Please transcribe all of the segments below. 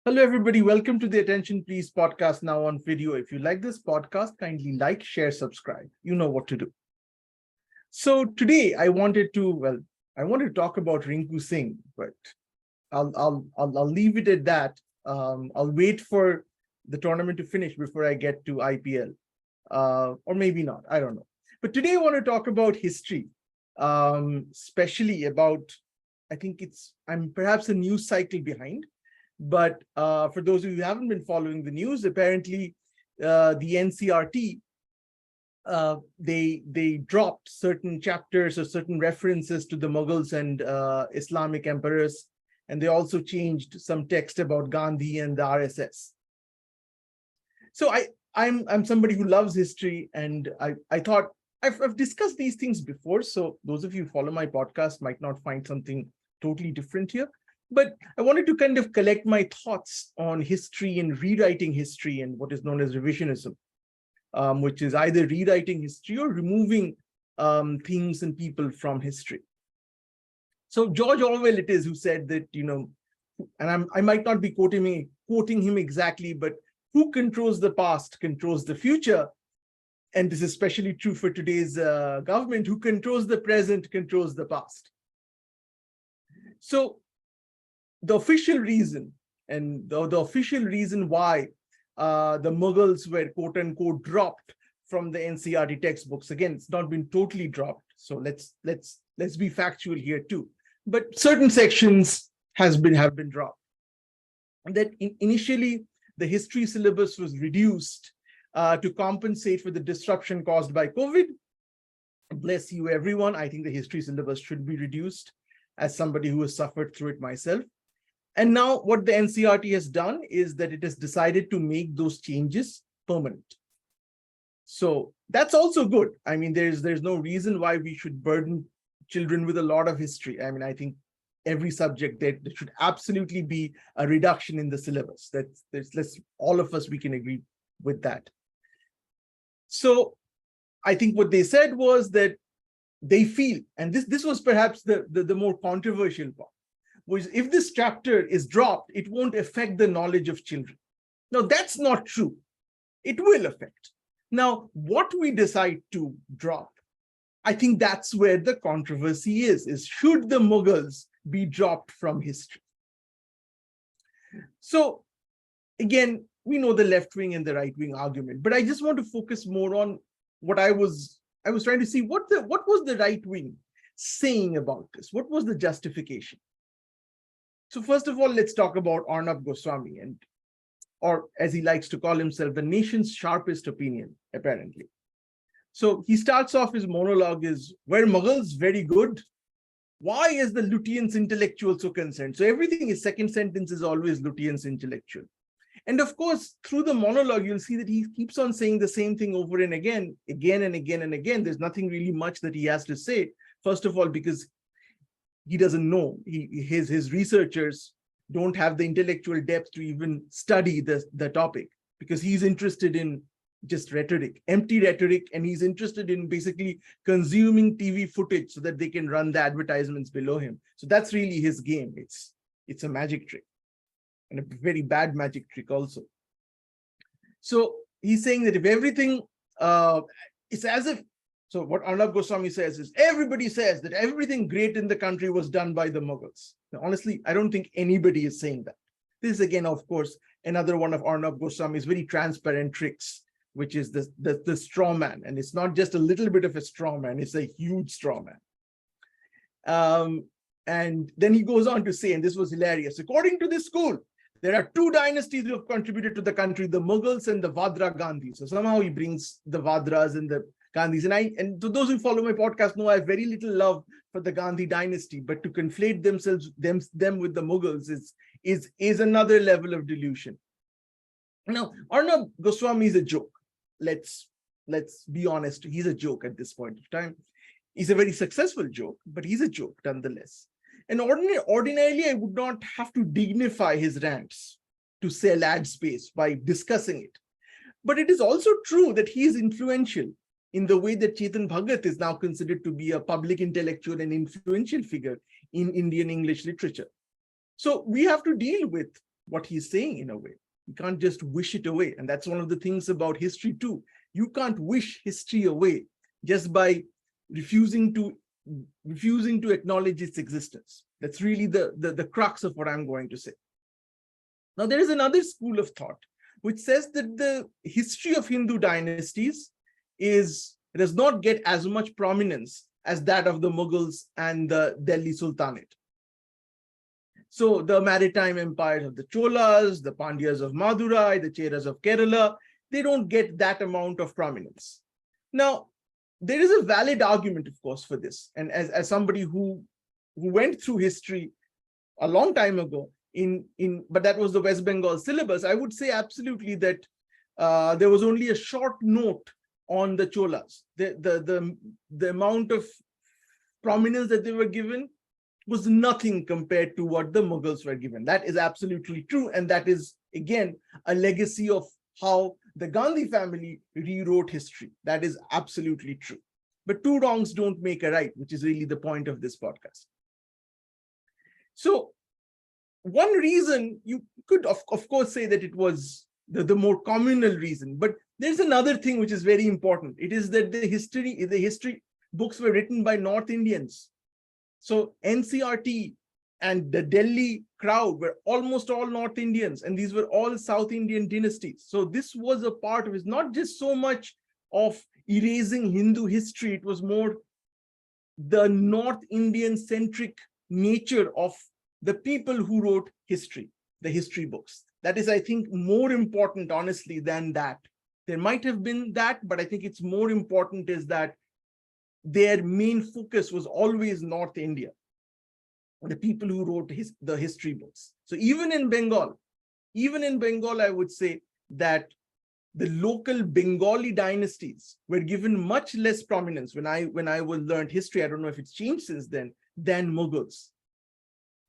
Hello, everybody. Welcome to the Attention Please podcast now on video. If you like this podcast, kindly like, share, subscribe. You know what to do. So today I wanted to talk about Rinku Singh, but I'll leave it at that. I'll wait for the tournament to finish before I get to IPL, or maybe not. I don't know. But today I want to talk about history, especially about. I'm perhaps a news cycle behind. But for those of you who haven't been following the news, apparently the NCERT, they dropped certain chapters or certain references to the Mughals and Islamic emperors, and they also changed some text about Gandhi and the RSS. So I'm somebody who loves history, and I thought I've discussed these things before. So those of you who follow my podcast might not find something totally different here. But I wanted to kind of collect my thoughts on history and rewriting history and what is known as revisionism, which is either rewriting history or removing things and people from history. So George Orwell it is who said that, and I might not be quoting him exactly, but who controls the past controls the future. And this is especially true for today's government. Who controls the present controls the past. So the official reason and the official reason why the Mughals were quote unquote dropped from the NCERT textbooks. Again, it's not been totally dropped. So let's be factual here too. But certain sections have been dropped. And that initially the history syllabus was reduced to compensate for the disruption caused by COVID. Bless you, everyone. I think the history syllabus should be reduced as somebody who has suffered through it myself. And now what the NCERT has done is that it has decided to make those changes permanent. So that's also good. I mean, there's no reason why we should burden children with a lot of history. I mean, I think every subject there should absolutely be a reduction in the syllabus. Let's all of us, we can agree with that. So I think what they said was that they feel, and this was perhaps the more controversial part, was if this chapter is dropped, it won't affect the knowledge of children. Now, that's not true. It will affect. Now, what we decide to drop, I think that's where the controversy is should the Mughals be dropped from history? So, again, we know the left wing and the right wing argument, but I just want to focus more on what I was trying to see what was the right wing saying about this? What was the justification? So first of all, let's talk about Arnab Goswami, or as he likes to call himself, the nation's sharpest opinion, apparently. So he starts off his monologue is, were Mughals very good? Why is the Lutyens intellectual so concerned? So everything, his second sentence is always Lutyens intellectual. And of course, through the monologue, you'll see that he keeps on saying the same thing over and again and again. There's nothing really much that he has to say. First of all, because he doesn't know. His researchers don't have the intellectual depth to even study the topic, because he's interested in just rhetoric, empty rhetoric, and he's interested in basically consuming TV footage so that they can run the advertisements below him. So that's really his game. It's a magic trick, and a very bad magic trick also. So he's saying that if everything, it's as if, so what Arnab Goswami says is, everybody says that everything great in the country was done by the Mughals. Now, honestly, I don't think anybody is saying that. This is, again, of course, another one of Arnab Goswami's very transparent tricks, which is the straw man. And it's not just a little bit of a straw man, it's a huge straw man. And then he goes on to say, and this was hilarious, according to this school, there are two dynasties who have contributed to the country, the Mughals and the Vadra Gandhis. So somehow he brings the Vadras and the Gandhis. And to those who follow my podcast know I have very little love for the Gandhi dynasty, but to conflate them with the Mughals is another level of delusion. Now, Arnab Goswami is a joke. Let's be honest. He's a joke at this point of time. He's a very successful joke, but he's a joke nonetheless. And ordinarily, I would not have to dignify his rants to sell ad space by discussing it. But it is also true that he is influential in the way that Chetan Bhagat is now considered to be a public intellectual and influential figure in Indian English literature. So we have to deal with what he's saying in a way. You can't just wish it away. And that's one of the things about history too. You can't wish history away just by refusing to acknowledge its existence. That's really the crux of what I'm going to say. Now, there is another school of thought which says that the history of Hindu dynasties does not get as much prominence as that of the Mughals and the Delhi Sultanate. So the maritime empires of the Cholas, the Pandyas of Madurai, the Cheras of Kerala, they don't get that amount of prominence. Now, there is a valid argument, of course, for this. And as somebody who went through history a long time ago, but that was the West Bengal syllabus, I would say absolutely that there was only a short note on the Cholas. The amount of prominence that they were given was nothing compared to what the Mughals were given. That is absolutely true. And that is, again, a legacy of how the Gandhi family rewrote history. That is absolutely true. But two wrongs don't make a right, which is really the point of this podcast. So one reason you could, of course, say that it was the more communal reason, but there's another thing which is very important. It is that the history books were written by North Indians. So NCERT and the Delhi crowd were almost all North Indians, and these were all South Indian dynasties. So this was a part of it, not just so much of erasing Hindu history, it was more the North Indian centric nature of the people who wrote history, the history books. That is, I think, more important, honestly, than that. There might have been that, but I think it's more important is that their main focus was always North India, the people who wrote the history books. So even in Bengal, I would say that the local Bengali dynasties were given much less prominence when I learned history. I don't know if it's changed since then, than Mughals.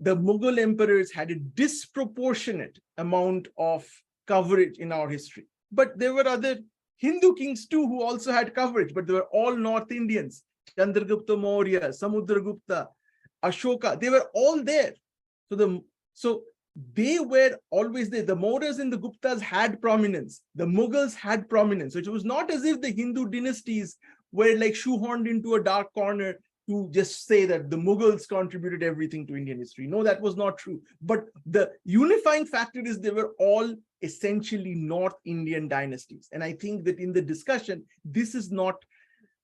The Mughal emperors had a disproportionate amount of coverage in our history. But there were other Hindu kings too who also had coverage, but they were all North Indians. Chandragupta Maurya, Samudragupta, Ashoka, they were all there. So they were always there. The Mauryas and the Guptas had prominence. The Mughals had prominence. So it was not as if the Hindu dynasties were like shoehorned into a dark corner to just say that the Mughals contributed everything to Indian history. No, that was not true. But the unifying factor is they were all essentially North Indian dynasties. And I think that in the discussion, this is not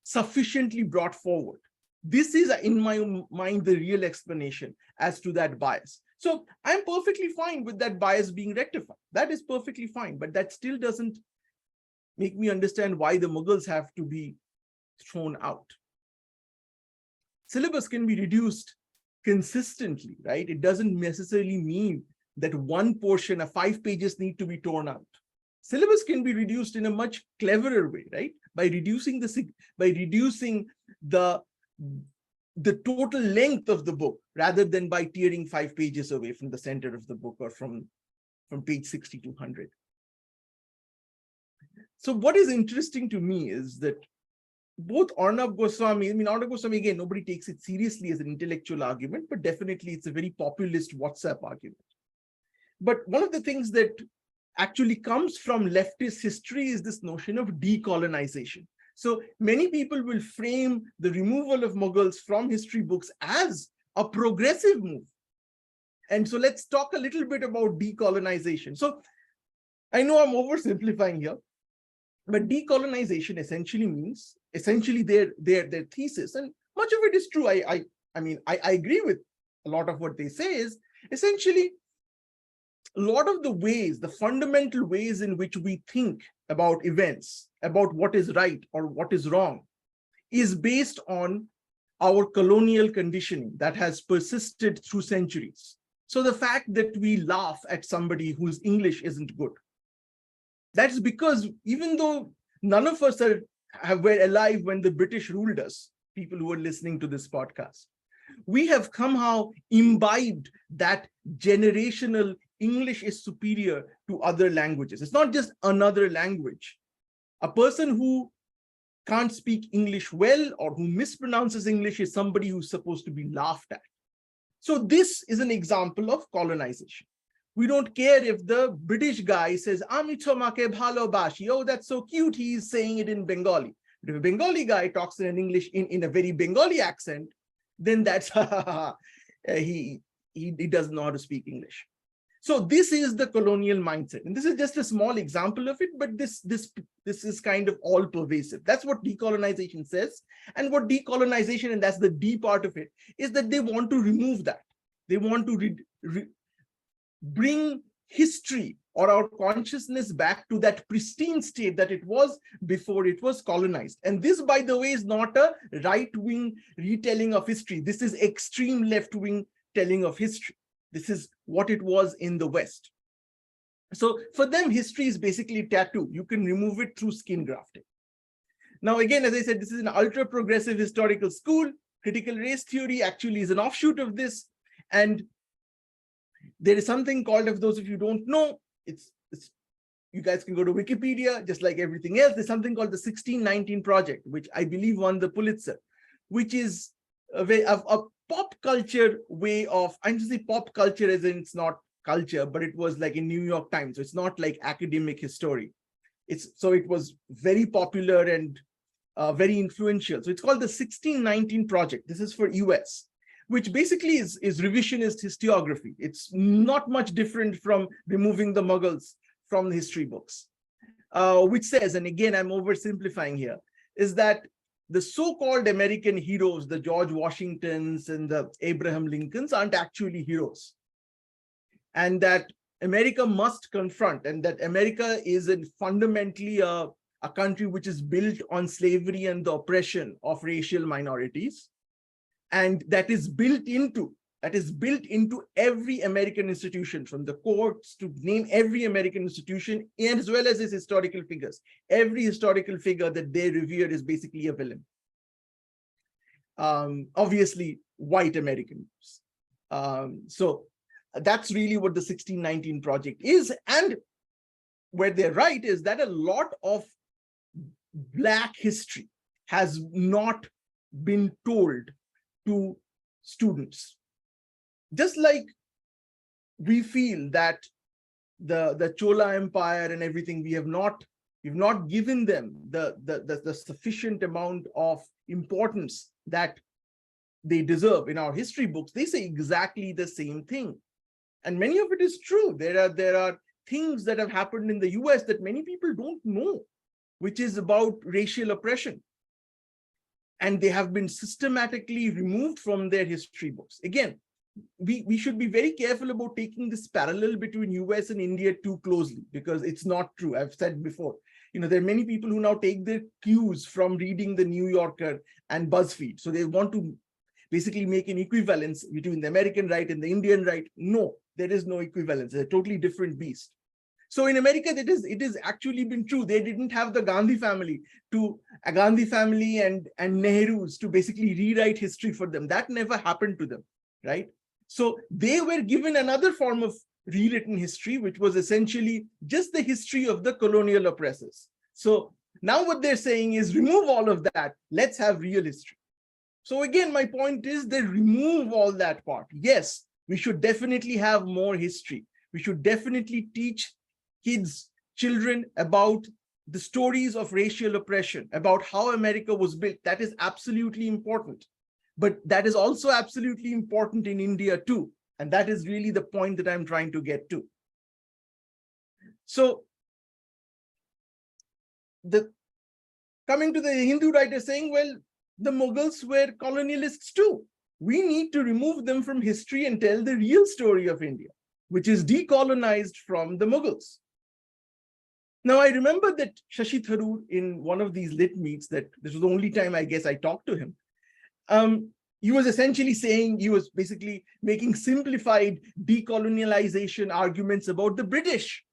sufficiently brought forward. This is, in my mind, the real explanation as to that bias. So I'm perfectly fine with that bias being rectified. That is perfectly fine, but that still doesn't make me understand why the Mughals have to be thrown out. Syllabus can be reduced consistently, right? It doesn't necessarily mean that one portion of 5 pages need to be torn out. Syllabus can be reduced in a much cleverer way, right? By reducing the total length of the book, rather than by tearing 5 pages away from the center of the book or from page 60 to 100. So what is interesting to me is that both Arnab Goswami, Arnab Goswami, again, nobody takes it seriously as an intellectual argument, but definitely it's a very populist WhatsApp argument. But one of the things that actually comes from leftist history is this notion of decolonization. So many people will frame the removal of Mughals from history books as a progressive move. And so let's talk a little bit about decolonization. So I know I'm oversimplifying here, but decolonization essentially means, their thesis, and much of it is true. I agree with a lot of what they say, is essentially a lot of the ways, the fundamental ways in which we think about events, about what is right or what is wrong, is based on our colonial conditioning that has persisted through centuries. So the fact that we laugh at somebody whose English isn't good, that's because even though none of us were alive when the British ruled us, people who are listening to this podcast, we have somehow imbibed that generational English is superior to other languages. It's not just another language. A person who can't speak English well or who mispronounces English is somebody who's supposed to be laughed at. So this is an example of colonization. We don't care if the British guy says, Ami tomake bhalobashi. Oh, that's so cute. He's saying it in Bengali. But if a Bengali guy talks in English in a very Bengali accent, then that's he doesn't know how to speak English. So this is the colonial mindset. And this is just a small example of it, but this is kind of all pervasive. That's what decolonization says. And what decolonization, and that's the D part of it, is that they want to remove that. They want to bring history or our consciousness back to that pristine state that it was before it was colonized. And this, by the way, is not a right-wing retelling of history. This is extreme left-wing telling of history. This is what it was in the West. So for them, history is basically tattoo. You can remove it through skin grafting. Now, again, as I said, this is an ultra-progressive historical school. Critical race theory actually is an offshoot of this. And there is something called, if those of you don't know, you guys can go to Wikipedia, just like everything else. There's something called the 1619 Project, which I believe won the Pulitzer, which is a pop culture way of, I'm just saying pop culture as in it's not culture, but it was like in New York Times. So it's not like academic history. So it was very popular and very influential. So it's called the 1619 Project. This is for US, which basically is revisionist historiography. It's not much different from removing the Mughals from the history books, which says, and again, I'm oversimplifying here, is that the so-called American heroes, the George Washingtons and the Abraham Lincolns, aren't actually heroes. And that America must confront, and that America is fundamentally a country which is built on slavery and the oppression of racial minorities. And that is built into every American institution, from the courts to name every American institution, and as well as its historical figures. Every historical figure that they revere is basically a villain. Obviously, white Americans. So that's really what the 1619 Project is. And where they're right is that a lot of Black history has not been told to students. Just like we feel that the Chola Empire and everything, we've not given them the sufficient amount of importance that they deserve in our history books, they say exactly the same thing. And many of it is true. There are things that have happened in the US that many people don't know, which is about racial oppression. And they have been systematically removed from their history books. Again, we should be very careful about taking this parallel between US and India too closely, because it's not true. I've said before, there are many people who now take their cues from reading the New Yorker and BuzzFeed. So they want to basically make an equivalence between the American right and the Indian right. No, there is no equivalence. It's a totally different beast. So in America, it has actually been true. They didn't have the Gandhi family and Nehru's to basically rewrite history for them. That never happened to them, right? So they were given another form of rewritten history, which was essentially just the history of the colonial oppressors. So now what they're saying is remove all of that. Let's have real history. So again, my point is they remove all that part. Yes, we should definitely have more history. We should definitely teach children about the stories of racial oppression, about how America was built. That is absolutely important. But that is also absolutely important in India too. And that is really the point that I'm trying to get to. So coming to the Hindu writer saying, well, the Mughals were colonialists too. We need to remove them from history and tell the real story of India, which is decolonized from the Mughals. Now, I remember that Shashi Tharoor, in one of these lit meets, that this was the only time I guess I talked to him, he was essentially saying, he was basically making simplified decolonialization arguments about the British.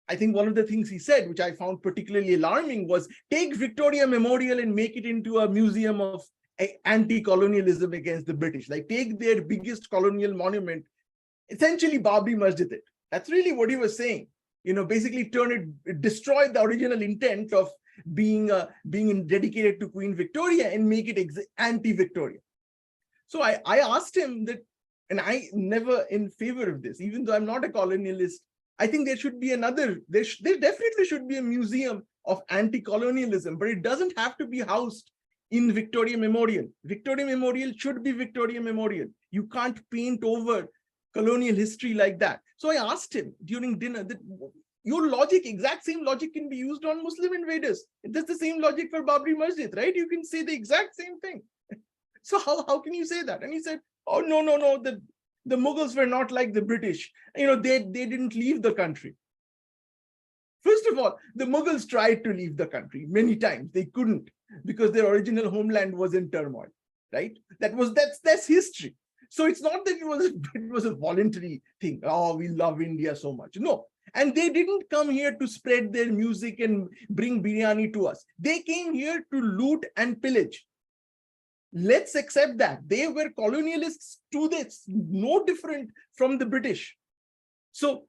I think one of the things he said, which I found particularly alarming, was take Victoria Memorial and make it into a museum of anti-colonialism against the British. Like take their biggest colonial monument, essentially Babri Masjid it. That's really what he was saying. Basically destroy the original intent of being dedicated to Queen Victoria and make it anti-Victoria. So I asked him that, and I never in favor of this, even though I'm not a colonialist, I think there should be another, there definitely should be a museum of anti-colonialism, but it doesn't have to be housed in Victoria Memorial. Victoria Memorial should be Victoria Memorial. You can't paint over colonial history like that. So I asked him during dinner that your logic, exact same logic can be used on Muslim invaders. That's the same logic for Babri Masjid, right? You can say the exact same thing. So how can you say that? And he said, oh, no, the Mughals were not like the British. They didn't leave the country. First of all, the Mughals tried to leave the country many times. They couldn't because their original homeland was in turmoil, right? That's history. So it's not that it was a voluntary thing. Oh, we love India so much. No. And they didn't come here to spread their music and bring biryani to us. They came here to loot and pillage. Let's accept that. They were colonialists to this, no different from the British. So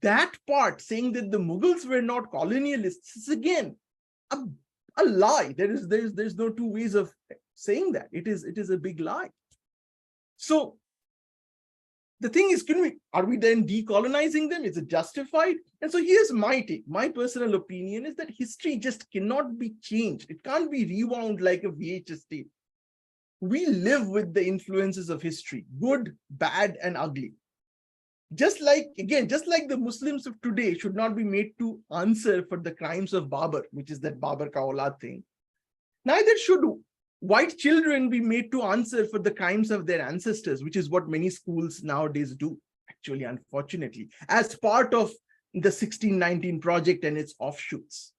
that part, saying that the Mughals were not colonialists, is again a lie. There's no two ways of saying that. It is a big lie. So the thing is, are we then decolonizing them? Is it justified? And so here's my take. My personal opinion is that history just cannot be changed. It can't be rewound like a VHS tape. We live with the influences of history, good, bad, and ugly. Just like the Muslims of today should not be made to answer for the crimes of Babur, which is that Babur ka aulad thing. Neither should white children be made to answer for the crimes of their ancestors, which is what many schools nowadays do, actually, unfortunately, as part of the 1619 project and its offshoots.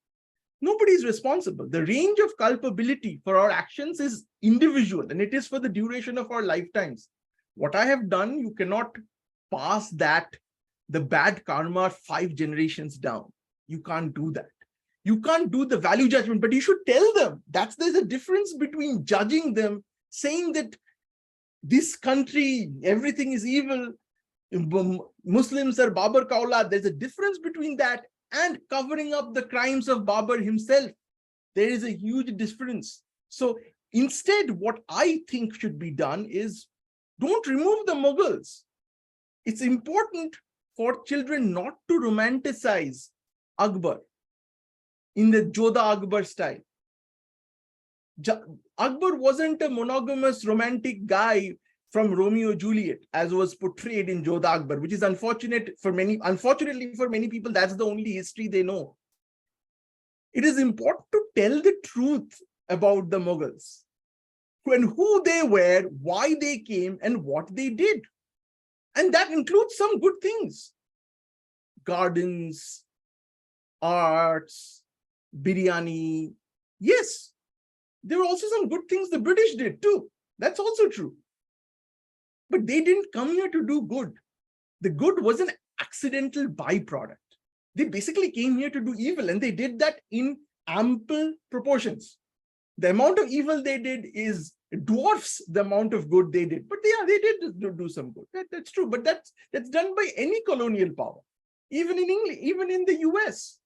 Nobody is responsible. The range of culpability for our actions is individual, and it is for the duration of our lifetimes. What I have done, you cannot pass the bad karma 5 generations down. You can't do that. You can't do the value judgment, but you should tell them. There's a difference between judging them, saying that this country, everything is evil, Muslims are Babur ka aulad. There's a difference between that and covering up the crimes of Babur himself. There is a huge difference. So instead, what I think should be done is don't remove the Mughals. It's important for children not to romanticize Akbar in the Jodha Akbar style. Akbar wasn't a monogamous romantic guy from Romeo and Juliet, as was portrayed in Jodha Akbar, which is unfortunately for many people, that's the only history they know. It is important to tell the truth about the Mughals and who they were, why they came, and what they did. And that includes some good things. Gardens, arts, biryani. Yes, there were also some good things the British did too. That's also true. But they didn't come here to do good. The good was an accidental byproduct. They basically came here to do evil, and they did that in ample proportions. The amount of evil they did dwarfs the amount of good they did. But they did do some good. That's true. But that's done by any colonial power. Even in England, even in the US.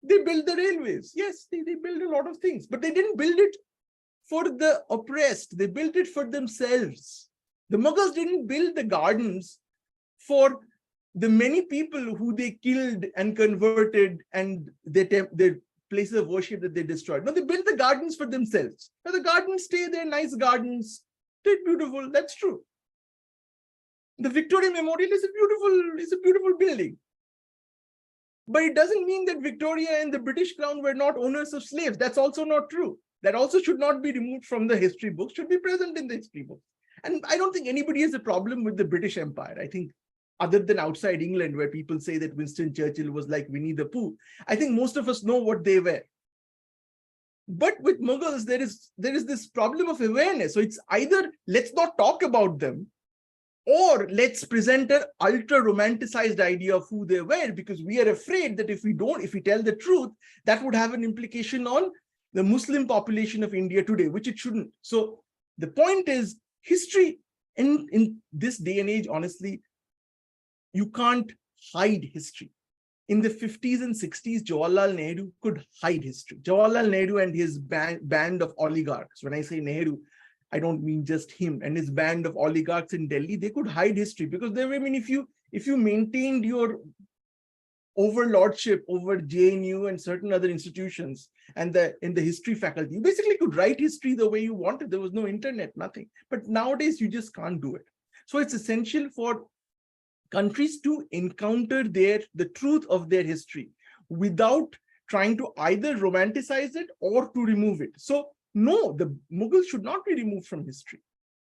They built the railways. Yes, they built a lot of things. But they didn't build it for the oppressed. They built it for themselves. The Mughals didn't build the gardens for the many people who they killed and converted and their places of worship that they destroyed. No, they built the gardens for themselves. Now the gardens stay there, nice gardens. They're beautiful. That's true. The Victoria Memorial is a beautiful building. But it doesn't mean that Victoria and the British Crown were not owners of slaves. That's also not true. That also should not be removed from the history books, should be present in the history books. And I don't think anybody has a problem with the British Empire. I think other than outside England, where people say that Winston Churchill was like Winnie the Pooh, I think most of us know what they were. But with Mughals, there is this problem of awareness. So it's either let's not talk about them, or let's present an ultra romanticized idea of who they were, because we are afraid that if we tell the truth, that would have an implication on the Muslim population of India today, which it shouldn't. So the point is, history in this day and age, honestly, you can't hide history. In the 50s and 60s, Jawaharlal Nehru could hide history. Jawaharlal Nehru and his band of oligarchs, when I say Nehru, I don't mean just him and his band of oligarchs in Delhi. They could hide history because they were, I mean, if you maintained your overlordship over JNU and certain other institutions and in the history faculty, you basically could write history the way you wanted. There was no internet, nothing. But nowadays you just can't do it. So it's essential for countries to encounter the truth of their history without trying to either romanticize it or to remove it. So no, the Mughals should not be removed from history,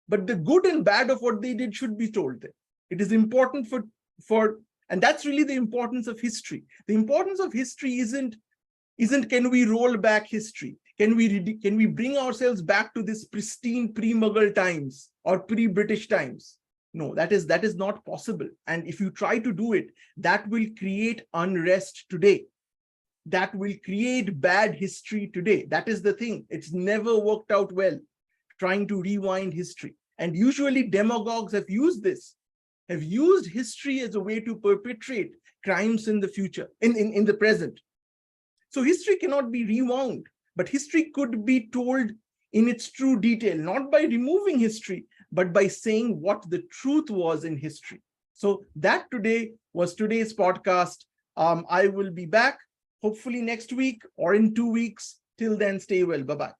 but the good and bad of what they did should be told there. It is important and that's really the importance of history. The importance of history isn't can we roll back history? Can we bring ourselves back to this pristine pre-Mughal times or pre-British times? No, that is not possible. And if you try to do it, that will create unrest today. That will create bad history today. That is the thing. It's never worked out well, trying to rewind history. And usually demagogues have used history as a way to perpetrate crimes in the future, in the present. So history cannot be rewound, but history could be told in its true detail, not by removing history, but by saying what the truth was in history. So that today was today's podcast. I will be back hopefully next week or in 2 weeks. Till then, stay well. Bye-bye.